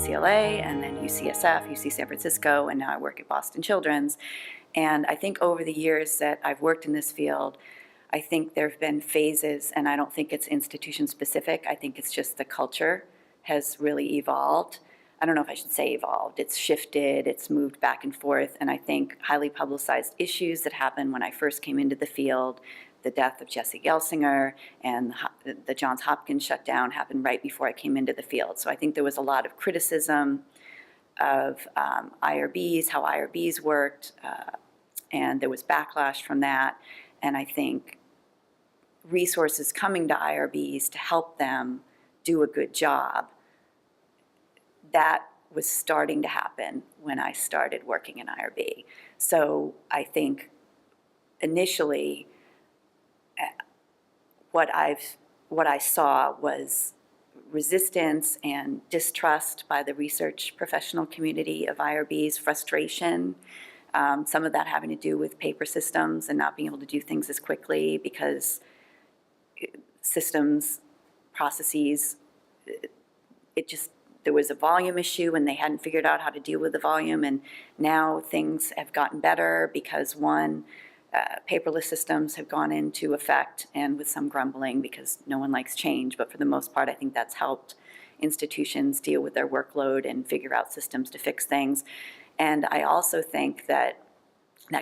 UCLA, and then UCSF, UC San Francisco, and now I work at Boston Children's. And I think over the years that I've worked in this field, I think there have been phases, and I don't think it's institution specific. I think it's just the culture has really evolved. I don't know if I should say evolved. It's shifted, it's moved back and forth, and I think highly publicized issues that happened when I first came into the field, the death of Jesse Gelsinger and the Johns Hopkins shutdown happened right before I came into the field. So I think there was a lot of criticism of IRBs, how IRBs worked, and there was backlash from that. And I think resources coming to IRBs to help them do a good job, that was starting to happen when I started working in IRB. So I think initially what I saw was resistance and distrust by the research professional community of IRBs, frustration, some of that having to do with paper systems and not being able to do things as quickly because systems, processes, there was a volume issue and they hadn't figured out how to deal with the volume, and now things have gotten better because paperless systems have gone into effect, and with some grumbling because no one likes change, but for the most part I think that's helped institutions deal with their workload and figure out systems to fix things. And I also think that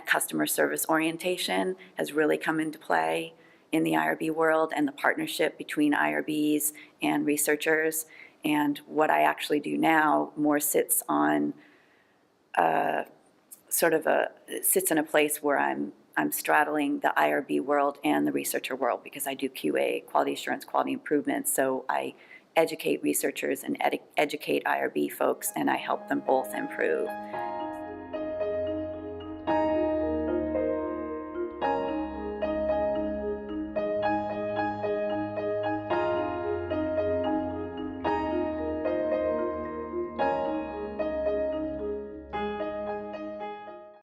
customer service orientation has really come into play in the IRB world, and the partnership between IRBs and researchers. And what I actually do now more sits on sits in a place where I'm straddling the IRB world and the researcher world, because I do QA, quality assurance, quality improvement. So I educate researchers and educate IRB folks, and I help them both improve.